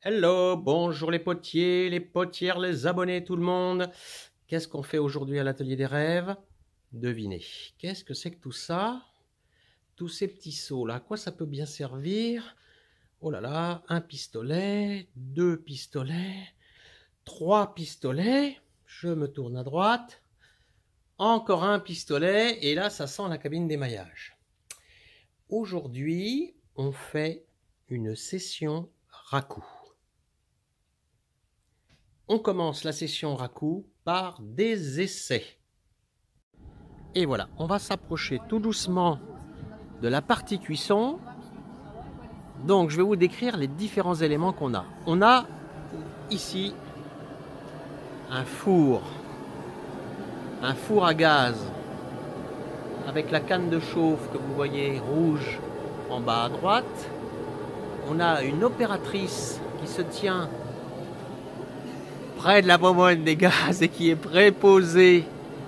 Hello, bonjour les potiers, les potières, les abonnés, tout le monde. Qu'est-ce qu'on fait aujourd'hui à l'atelier des rêves? Devinez. Qu'est-ce que c'est que tout ça? Tous ces petits seaux là, à quoi ça peut bien servir? Oh là là, un pistolet, deux pistolets, trois pistolets. Je me tourne à droite. Encore un pistolet et là ça sent la cabine d'émaillage. Aujourd'hui, on fait une session raku. On commence la session raku par des essais. Et voilà, on va s'approcher tout doucement de la partie cuisson. Donc je vais vous décrire les différents éléments qu'on a. On a ici un four à gaz avec la canne de chauffe que vous voyez rouge en bas à droite. On a une opératrice qui se tient près de la bonbonne des gaz et qui est préposée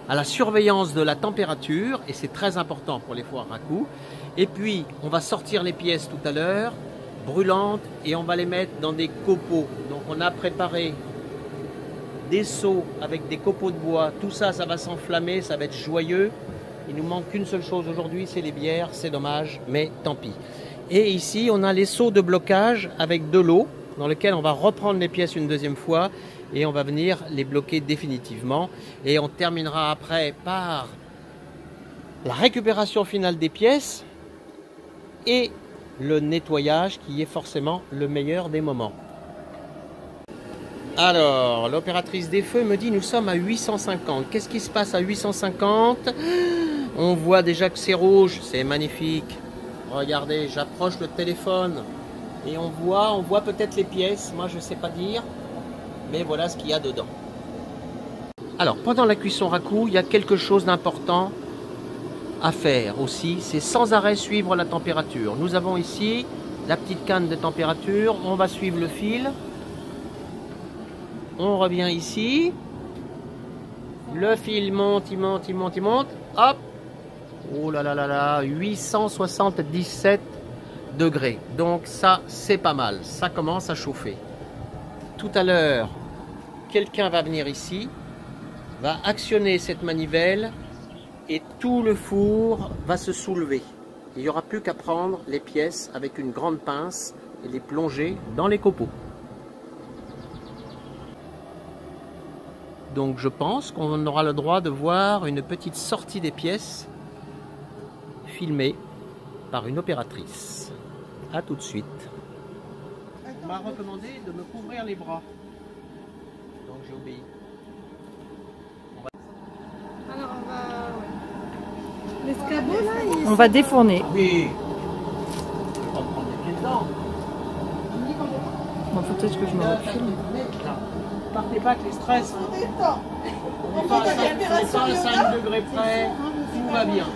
à la surveillance de la température, et c'est très important pour les fours raku. Et puis on va sortir les pièces tout à l'heure brûlantes et on va les mettre dans des copeaux. Donc on a préparé des seaux avec des copeaux de bois. Tout ça, ça va s'enflammer, ça va être joyeux. Il nous manque qu'une seule chose aujourd'hui, c'est les bières. C'est dommage, mais tant pis. Et ici on a les seaux de blocage avec de l'eau dans lequel on va reprendre les pièces une deuxième fois et on va venir les bloquer définitivement. Et on terminera après par la récupération finale des pièces et le nettoyage qui est forcément le meilleur des moments. Alors, l'opératrice des feux me dit nous sommes à 850. Qu'est-ce qui se passe à 850? On voit déjà que c'est rouge, c'est magnifique. Regardez, j'approche le téléphone et on voit peut-être les pièces. Moi, je ne sais pas dire, mais voilà ce qu'il y a dedans. Alors, pendant la cuisson raku, il y a quelque chose d'important à faire aussi, c'est sans arrêt suivre la température. Nous avons ici la petite canne de température, on va suivre le fil. On revient ici. Le fil monte, il monte, il monte, il monte. Hop! Oh là là là là, 877 degrés. Donc ça, c'est pas mal. Ça commence à chauffer. Tout à l'heure, quelqu'un va venir ici, va actionner cette manivelle et tout le four va se soulever. Il n'y aura plus qu'à prendre les pièces avec une grande pince et les plonger dans les copeaux. Donc je pense qu'on aura le droit de voir une petite sortie des pièces filmée par une opératrice. A tout de suite. On m'a recommandé de me couvrir les bras. Donc j'ai obéi. Alors on va... L'escabeau là, on va défourner. Oui. Je vais pas me prendre les pieds dedans. Bon, peut-être que je me recule. Partez pas avec les stress. On n'est pas à 5 degrés près. Tout va bien.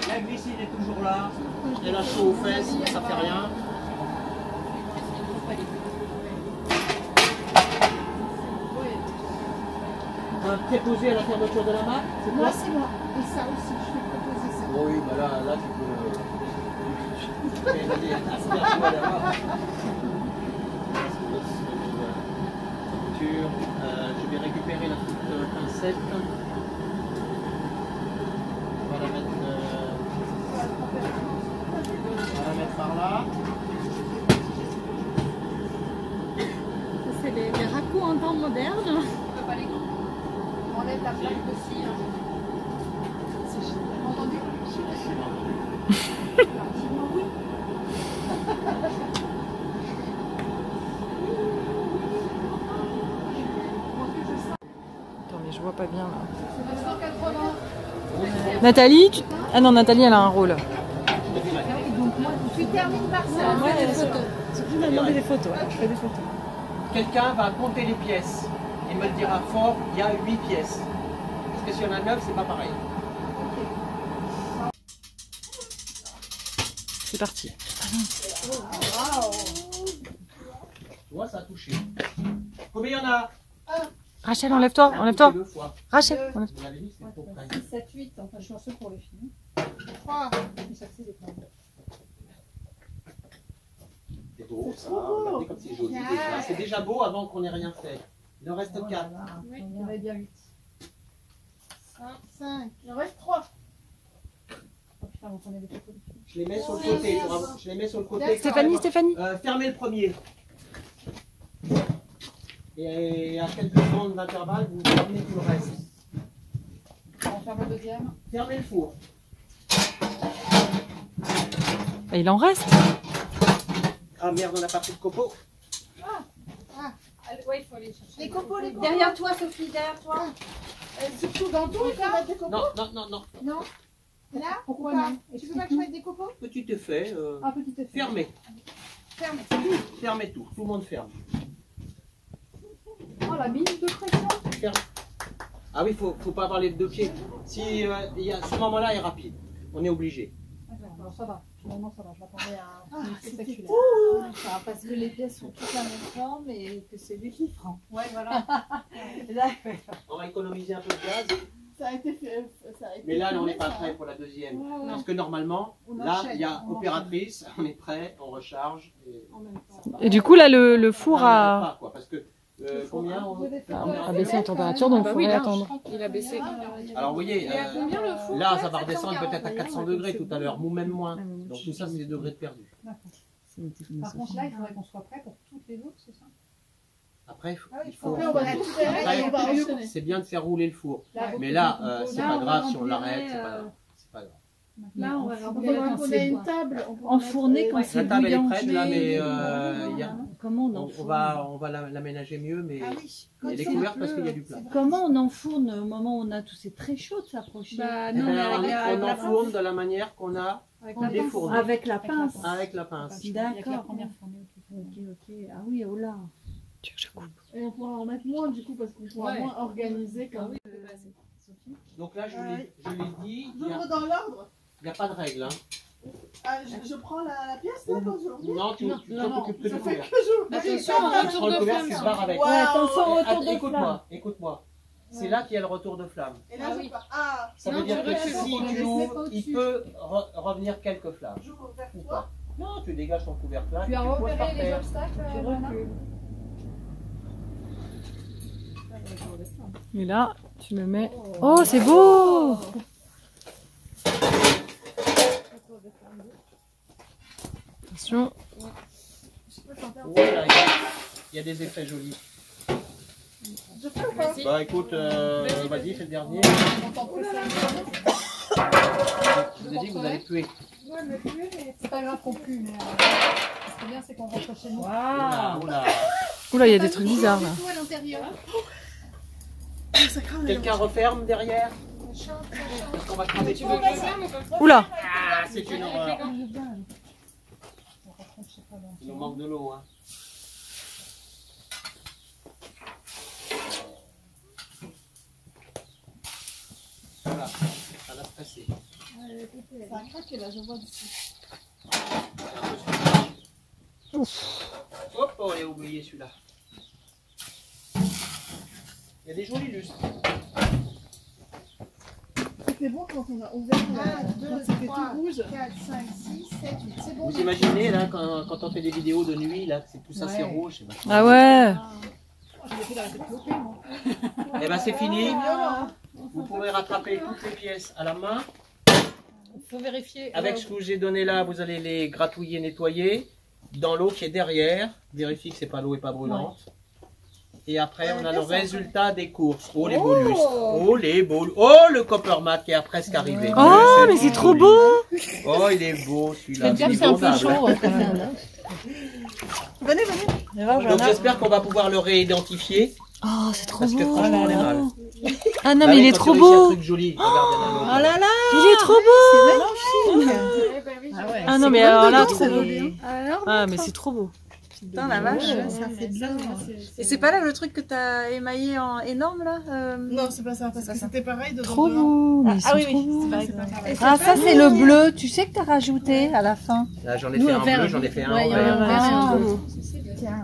La glycine est toujours là. Elle a chaud aux fesses, ça fait rien. Un préposé à la fermeture de la marque, c'est quoi? moi c'est moi. Et ça aussi, je vais proposer ça. Oui, bah là tu peux. Je vais récupérer la petite pincette. On va la mettre par là. C'est les rakus en temps moderne. On enlève la plaque aussi. Hein. Vous m'entendez? Oui. Attends, mais je vois pas bien là. 180. Nathalie Ah non, Nathalie elle a un rôle. Donc moi, tu termines par ça. Moi, des photos. Tu m'as demandé des photos, ouais. Je fais des photos. Quelqu'un va compter les pièces et me le dira fort, il y a 8 pièces. Parce que si on a 9, c'est pas pareil. C'est parti. Tu vois, ça a touché. Combien il y en a? Rachel, enlève-toi, enlève-toi. Deux fois. Rachel, enlève. Vous avez dit, c'est trop près. 7, 8, enfin je suis chanceux pour les filles. 3. Ça c'est des points. C'est beau ça, regardez comme c'est joli déjà. C'est déjà beau avant qu'on ait rien fait. Il en reste 4. Oui. Il y en avait bien 8. 5. Il en reste 3. Oh putain, vous prenez des photos. Je les mets sur le côté. Je les mets sur le côté. Stéphanie. Fermez le premier. Et à quelques secondes d'intervalle, vous fermez tout le reste. On ferme le deuxième. Fermez le four. Et il en reste. Ah merde, on n'a pas pris de copeaux. Ouais, il faut aller chercher. Les copeaux, les copeaux. Derrière toi, Sophie, derrière toi. Surtout dans tout, il faut mettre des copeaux. Non. Non. Là, Pourquoi ou pas? non? Tu veux pas que je mette des copeaux? Petit effet. Un petit effet. Fermez. Ferme. Fermez tout. Tout le monde ferme. Oh, la minute de pression. Ferme. Ah oui, faut pas avoir les deux pieds. Si ce moment-là est rapide, on est obligé. D'accord, alors ça va. Finalement, ça va. Je m'attendais à un C'était spectaculaire. Ça, parce que les pièces sont toutes la même forme et que c'est lui qui prend. Ouais, voilà. On va économiser un peu de gaz. Ça a été fait. Mais là, on n'est pas prêt pour la deuxième. Parce que normalement, là, il y a opératrice, on est prêt, on recharge. Et du coup, là, le four Ah, on a... n'arrête pas, quoi, parce que combien a baissé la température, donc il faudrait attendre. Il a baissé. Alors vous voyez, combien le four là ça va redescendre peut-être à 400 degrés tout à l'heure, ou même moins. Donc tout ça c'est des degrés de perdu. Par contre, là, il faudrait qu'on soit prêt pour toutes les autres, c'est ça? Après, il faut. Après, on va récupérer et on va enchaîner. C'est bien de faire rouler le four. Là, Mais là, c'est pas grave si on l'arrête, c'est pas grave. Là, on va remplir on quand a c'est une bon. table. Enfourner quand c'est La table elle est bouillant. prête là, mais Comment on on enfourne va l'aménager mieux, mais Ah oui. elle est couverte parce qu'il y a du plat. Comment on enfourne au moment où on a tout? C'est très chaud de s'approcher. Bah Eh non, ben, mais avec on la enfourne de la manière qu'on a les fourneaux. Avec la pince. Avec la pince. D'accord. Ok. Ah oui, oh là. Et on pourra en mettre moins du coup parce qu'on pourra Ouais. moins organiser comme. Donc là, je l'ai dit, il J'ouvre dans l'ordre. n'y a pas de règle. Hein. Ah, je prends la pièce là quand je Non, tu t'occupes que Je du fais couvercle. que je. Attention, Tu un prends tour le de couvercle, flamme. tu te barres avec. Ouais, attention, retour de flamme. Écoute-moi. C'est là qu'il y a le retour de flamme. Et là, Ah je oui. pars. Ah, Ça Non, veut dire tu que recules. si On tu les met ouvres, pas il au-dessus. peut revenir quelques flammes. j'ouvre vers Ou toi. pas. Non, tu dégages ton couvercle là. Tu as tu poses par repéré les terre. obstacles, Tu Lana? recules. Et là, tu le mets... Oh, c'est beau! Attention. Voilà, il y a des effets jolis. Je fais ou pas? Bah écoute, vas-y, fais le dernier. On t'en prie, ça. Je vous ai dit que vous allez puer. Ouais, mais plus, mais c'est pas grave qu'on pue. Mais ce qui est bien, c'est qu'on rentre chez nous. Oula, oula. Oula, il y a des trucs bizarres là. Tout à l'intérieur. Quelqu'un referme derrière parce qu'on va cramer tout. Oula! Ah, c'est une horreur. Il nous manque de l'eau. Hein. Voilà, ça va se passer. Ça a craqué là, je vois d'ici. Hop, on a oublié celui-là. Il y a des jolis lustres. C'était bon quand on a ouvert quand c'était tout rouge. 4, 5, 6, 7, 8. C'est bon. Vous imaginez là quand on fait des vidéos de nuit là, c'est tout ça c'est rouge. C'est vachement- Ah ouais! J'ai fait d'arrêter de cloper, moi. Eh ben c'est fini. Ah. Vous pourrez rattraper toutes les pièces à la main. Il faut vérifier. Avec ce que j'ai donné là, vous allez les gratouiller, nettoyer. Dans l'eau qui est derrière, vérifie que c'est pas l'eau et pas brûlante. Et après, on a le résultat des courses. Oh les beaux lustres. Oh les beaux. Oh le Coppermat qui est presque arrivé. Oh, mais c'est trop joli. beau! Oh il est beau celui-là. J'aime bien que c'est un peu chaud quand même. Donc j'espère qu'on va pouvoir le réidentifier. Oh, c'est trop Parce que beau! franchement on est mal. Ah non, Bah mais oui, il est quand trop tu réussis un beau! truc joli, regarde, Oh là là. Il est trop beau! Ah ouais. Ah non, mais alors là, trop beau! Alors, Ah, mais c'est trop beau! Putain, la vache. ça fait bien. Et c'est pas là le truc que t'as émaillé en énorme là Non, c'est pas ça, parce que c'était pareil de Trop beau! Mais ils sont trop beaux. Ah, ça c'est le bleu. Tu sais que t'as rajouté à la fin. Là j'en ai fait un bleu, j'en ai fait un en Ouais, vert. Ah.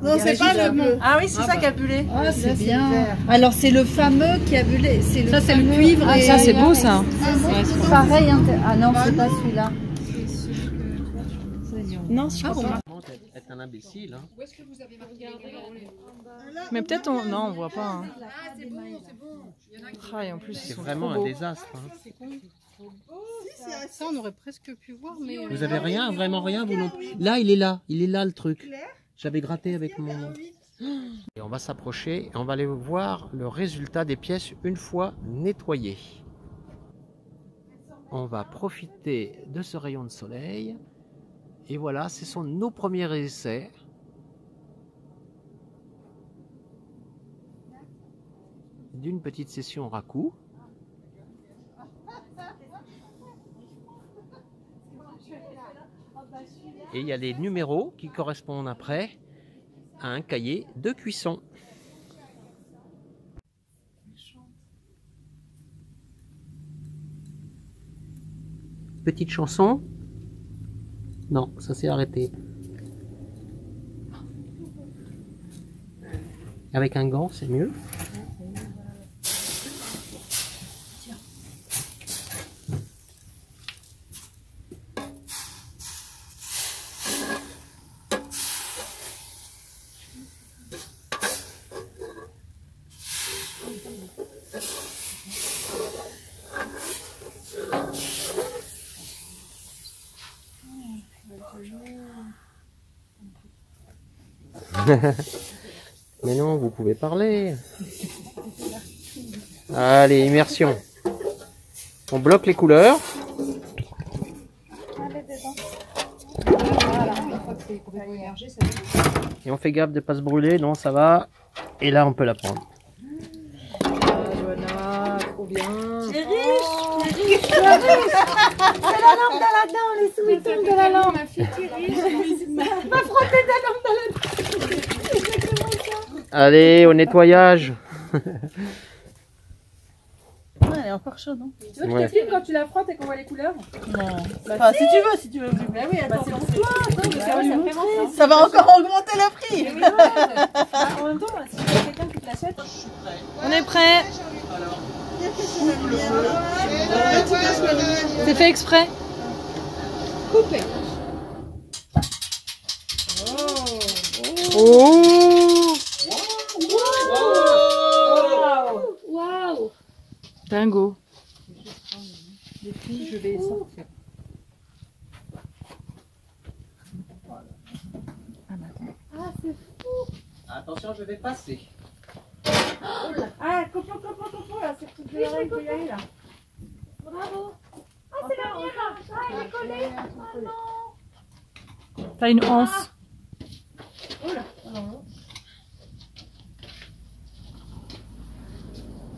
Non, c'est pas le bleu. Ah oui, c'est ça qui a bullé. Ah, c'est bien. Alors c'est le fameux qui a bullé. C'est le Ça, c'est le fameux- cuivre. Ah, ça, c'est beau ça! Pareil. Ah non, c'est pas celui-là. Non, je crois pas. Être un imbécile. Hein. Où est-ce que vous avez marqué les Mais peut-être on... Non, on voit pas. Hein. Ah, c'est bon, c'est bon. Il y en a qui... Ah, et en plus, C'est ils sont vraiment trop un beaux. désastre. Hein. Ça, on aurait presque pu voir, mais... Vous avez rien, vraiment rien vous non... Là, il est là le truc. J'avais gratté avec mon... Et on va s'approcher et on va aller voir le résultat des pièces une fois nettoyées. On va profiter de ce rayon de soleil. Et voilà, ce sont nos premiers essais. D'une petite session raku. Et il y a les numéros qui correspondent après à un cahier de cuisson. Petite chanson. Non, ça s'est arrêté. Avec un gant, c'est mieux. Mais non, vous pouvez parler. Allez, immersion. On bloque les couleurs. Et on fait gaffe de ne pas se brûler. Non, ça va. Et là, on peut la prendre. Voilà, trop bien. C'est riche. C'est la lampe d'Aladin, les sous-étoiles de la lampe. Ma fille qui est riche. Ma frotter de la lampe d'Aladin. Allez, au nettoyage. Elle est encore chaude, hein. Tu veux que je te filme quand tu la frottes et qu'on voit les couleurs? Non. Enfin, si tu veux. Bah oui, attends, Ça va encore augmenter le prix. En même temps, si tu as quelqu'un qui te l'achète... On est prêt. C'est fait exprès. Coupé. Oh. Waouh. Dingo. Les filles, je vais sortir. Ah, c'est fou. Attention, je vais passer. Ah, copo, là, c'est tout de l'oreille qu'il y a là. Bravo. Ah, c'est la mienne, là. Ah, elle est collée. Ah, non. T'as une anse. Oh là.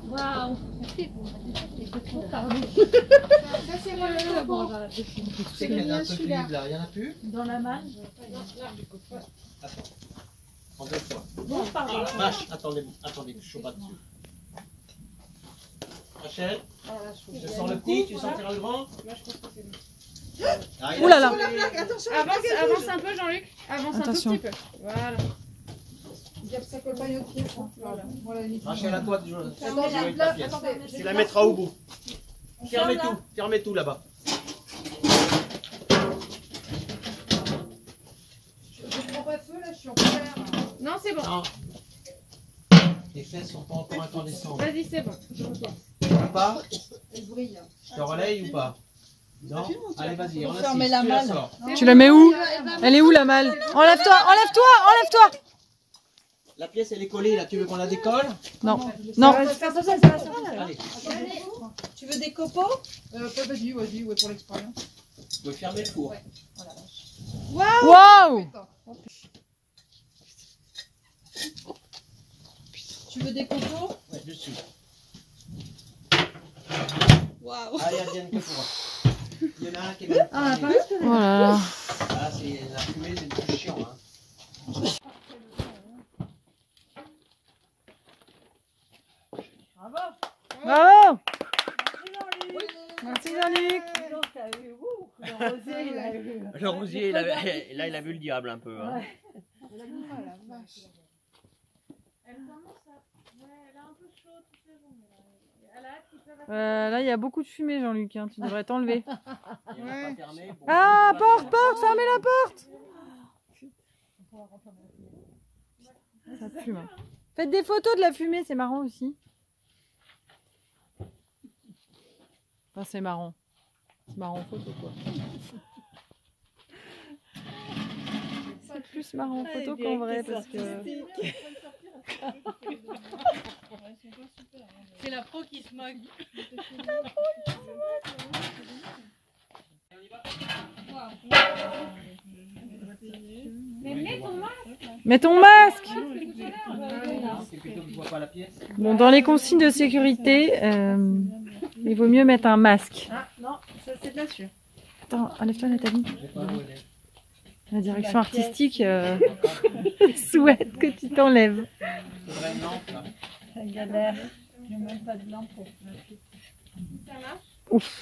Waouh. Pardon. Ça, c'est moi le logo. C'est qu'il y a un truc libre là, il n'y en a plus? Dans la main. Attends. En deux fois. Bon, pardon. Vache, attendez, que je ne pas dessus. Rachel, je sens le petit, tu sentiras le grand? Là, je pense que c'est bon. Ah, Ouh là là. Avance un peu, Jean-Luc. Avance Attention. un tout petit peu. Voilà. Dire ça colle pas au pied. Voilà. Rachel, à toi de jouer. Attends, avec ta pièce. Tu la mettras au bout. Fermez tout là-bas. Je prends pas de feu là, je suis en colère. Non, c'est bon. Non. Les fesses sont pas encore incandescentes. Vas-y, c'est bon. Ou pas? Elle brille. Je te relaye ou pas? Non? Allez, vas-y, on fermer la la malle. sors. Tu la mets où? Elle est où la malle? Enlève-toi. La pièce, elle est collée là, tu veux qu'on la décolle? Non. Allez, Tu veux des copeaux? Vas-y, ouais, pour l'expérience. vous pouvez fermer le four. Waouh. Tu veux des copeaux? Ouais, dessus. Waouh. Allez, Adrienne, que pour moi. Il y en a un qui est bien. Voilà. Ah, c'est la fumée, c'est le plus chiant. Hein. Bravo. Merci Jean-Luc. Le rosier, il a vu le diable un peu. Hein. Là, il y a beaucoup de fumée, Jean-Luc. Hein. Tu devrais t'enlever. Il y en a pas fermé pour- Ah, porte, fermez la porte. Ça fume. Hein. Faites des photos de la fumée, c'est marrant aussi. Enfin, c'est marrant. C'est marrant en photo, quoi. C'est plus marrant en photo qu'en vrai, parce que... C'est la pro qui se moque. Mets ton masque. C'est plutôt que je vois pas la pièce. Bon, dans les consignes de sécurité, il vaut mieux mettre un masque. Ah non, ça c'est bien sûr. Attends, enlève-toi Nathalie. Je sais pas où elle est. La direction artistique souhaite que tu t'enlèves. C'est vrai, une lampe là. Ça galère. Il n'y a même pas de lampe pour Ouf.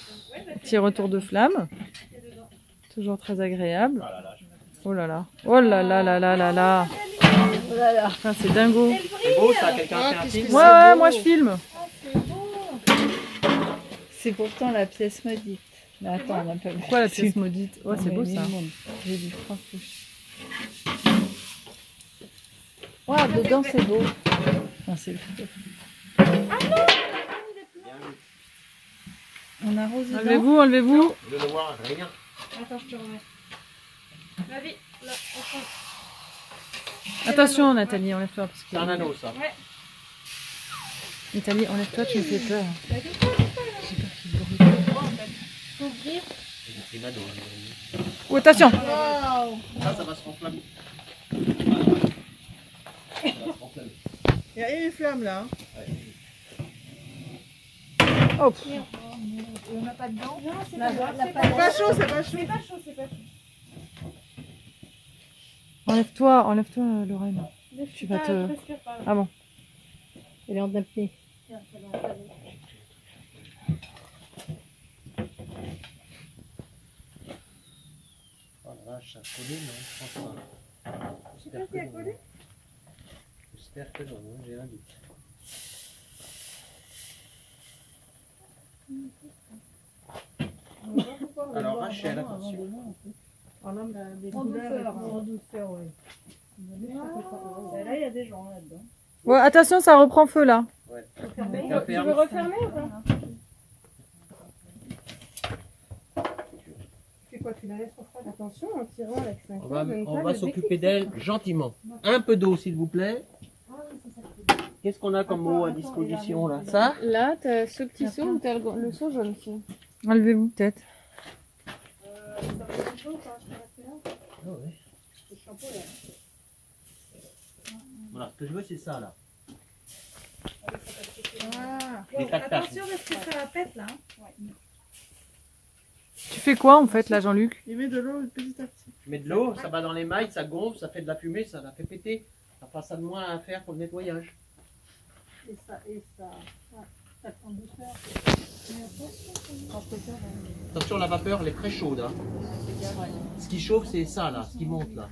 Petit retour de flamme. Toujours très agréable. Oh là là. Oh là là là là là là. Enfin, c'est dingo. C'est beau ça, quelqu'un a fait un film. Ouais, ouais, moi je filme. C'est pourtant la pièce maudite. Mais attends, on n'a pas vu. Pourquoi la pièce maudite? Oh, c'est beau ça. J'ai vu 3 couches. Ouais, dedans c'est beau. Enfin, c'est le feu. On arrose dedans. Enlevez-vous, enlevez-vous. Je ne vois rien. Attends, je te remets. Vas-y, là, au fond. Attention Nathalie, enlève-toi. Parce que... C'est un anneau ça. Ouais. Nathalie, enlève-toi, tu me fais peur. Faut ouvrir. C'est un anneau. Oh, attention. Ça va se renflammer. Il y a une flamme là. Hop. On n'a pas de dents. Non, c'est La- pas, la c'est palette. Pas chaud, c'est pas chaud. C'est pas chaud, c'est pas chaud. Enlève-toi, enlève-toi Lorraine. Tu vas te... Ah bon. Elle est en apnée. Oh la vache, ça a collé, non? Je pense pas. Je sais pas qui a collé. J'espère que non, hein, j'ai un doute. Alors Rachel, attention. Oh non, mais des En couleurs. douceur, et tout. en douceur, oui. Et là, il y a des gens là-dedans. Ouais, attention, ça reprend feu là. Ouais. Fermé. Quelqu'un Tu ferme. veux refermer ou pas? C'est quoi, tu la laisses refroidir? Attention, en tirant avec 5 On va s'occuper d'elle gentiment. Un peu d'eau s'il vous plaît. Qu'est-ce qu'on a comme eau à disposition là? Ça? Là, t'as ce petit seau ou t'as le seau jaune aussi? Enlevez-vous peut-être. Ah ouais. Voilà, ce que je veux c'est ça là. Ah. Des tac-tac. Attention parce que ça la pète là. Tu fais quoi en fait là Jean-Luc? Il met de l'eau petit à petit. Je mets de l'eau, ça va dans les mailles, ça gonfle, ça fait de la fumée, ça la fait péter. Ça fera ça de moins à faire pour le nettoyage. Et ça. Ouais. Ça prend douceur. Attention, la vapeur elle est très chaude. Hein. Ce qui chauffe c'est ça là, ce qui monte là.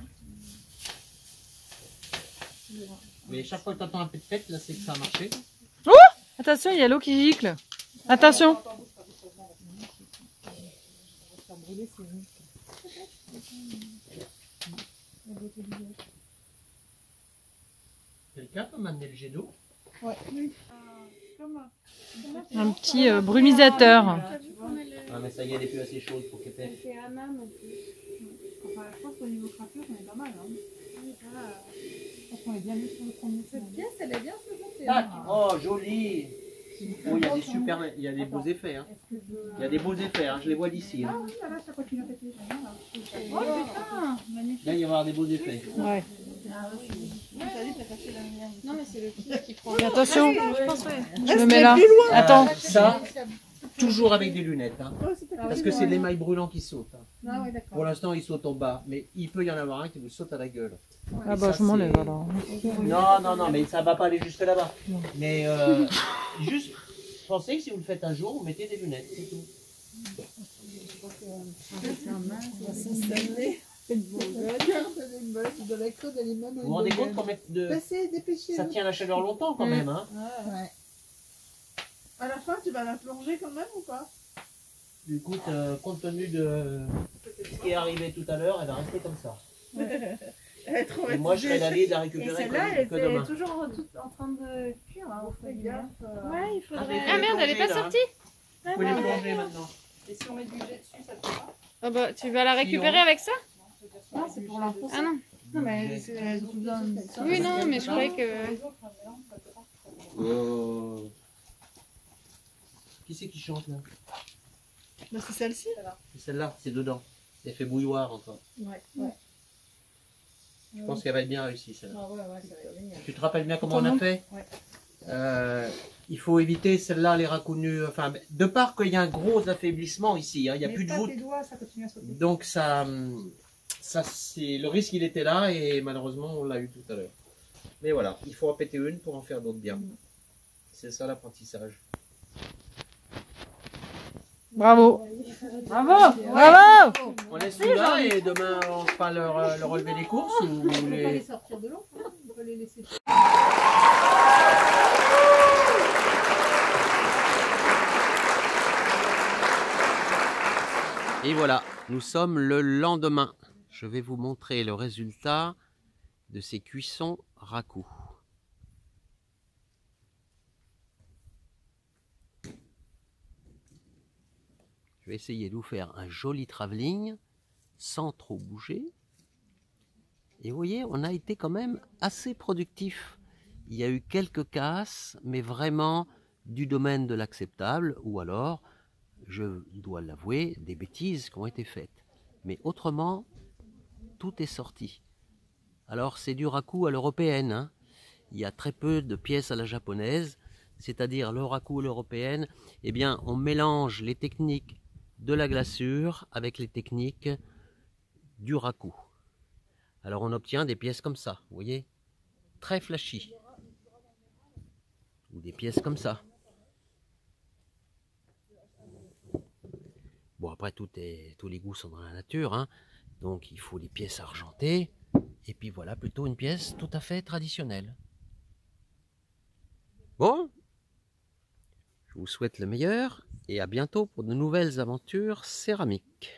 Mais chaque fois que tu entends un peu de tête, là c'est que ça a marché. Attention, il y a l'eau qui gicle. Attention. Quelqu'un peut m'amener le jet d'eau? Un petit brumisateur. Ah mais ça y est, elle est plus assez chaude pour qu'elle pète. C'est un âme. Enfin, je pense qu'au niveau craquelure, on est pas mal. Hein. Je pense qu'on est bien mis sur le premier. Cette pièce, elle est bien se monter. Tac. Oh joli. Oh, il y a des super, il y a des beaux effets. Hein. Il y a des beaux effets, hein. Je les vois d'ici. Hein. Ah oui, là, ça continue à péter. Oh putain, magnifique. Là il va y avoir des beaux effets. Ouais. Non, mais c'est le qui prend. Et attention. Je me mets là. Attends. Ça, toujours avec des lunettes. Hein. Parce que c'est l'émail brûlant qui saute. Hein. Ah oui, d'accord. Pour l'instant, il saute en bas, mais il peut y en avoir un qui vous saute à la gueule. Ah Et bah ça, je m'enlève c'est- alors. Non, mais ça va pas aller jusque là-bas. Mais juste, pensez que si vous le faites un jour, vous mettez des lunettes, c'est tout. Vous vous rendez compte qu'on met de... Dépêchez, ça tient la chaleur longtemps quand même, hein. Ouais. À la fin, tu vas la plonger quand même ou pas? Écoute, compte tenu de ce qui est arrivé tout à l'heure, elle va rester comme ça. Elle est trop Et moi, je serai allé de la Et récupérer celle-là, que elle demain. est toujours toute en train de cuire. Hein, Fais gaffe. ouais, il faudrait. Ah merde, elle est pas sortie. Vous pouvez les plonger maintenant. Et si on met du jet dessus, ça te va pas? Ah bah, tu vas la récupérer avec ça? Non, c'est pour l'enfoncer. Ah non. Non, mais elle vous donne. Oui, non, mais je croyais que... Les autres, un mélange, ça te va. Qui c'est qui chante là? Bah, c'est celle-ci. C'est celle-là, c'est dedans. Elle fait bouilloire encore. Ouais. Je pense qu'elle va être bien réussie celle-là. Ah ouais, ça va être génial. Tu te rappelles bien comment on a fait? Ouais. Il faut éviter celle-là, les raccoonus. Enfin, de part qu'il y a un gros affaiblissement ici, hein, il n'y a plus de voûte. Tes doigts, ça continue à sauter. Donc ça c'est le risque, il était là et malheureusement on l'a eu tout à l'heure. Mais voilà, il faut en péter une pour en faire d'autres bien. C'est ça l'apprentissage. Bravo. Bravo. Bravo. On laisse tout là et demain on fera le relevé des courses ou vous On peut pas les voulez... sortir de l'eau, hein, on peut les laisser. Et voilà, nous sommes le lendemain. Je vais vous montrer le résultat de ces cuissons raku. Je vais essayer de vous faire un joli travelling sans trop bouger. Et vous voyez, on a été quand même assez productif. Il y a eu quelques casses, mais vraiment du domaine de l'acceptable, ou alors, je dois l'avouer, des bêtises qui ont été faites. Mais autrement, tout est sorti. Alors c'est du raku à l'européenne, hein. Il y a très peu de pièces à la japonaise, c'est-à-dire le raku à l'européenne, eh bien on mélange les techniques de la glaçure avec les techniques du raku. Alors on obtient des pièces comme ça, vous voyez, très flashy. Ou des pièces comme ça. Bon, après, tous les goûts sont dans la nature, hein. Donc il faut des pièces argentées, et puis voilà, plutôt une pièce tout à fait traditionnelle. Bon, je vous souhaite le meilleur, et à bientôt pour de nouvelles aventures céramiques.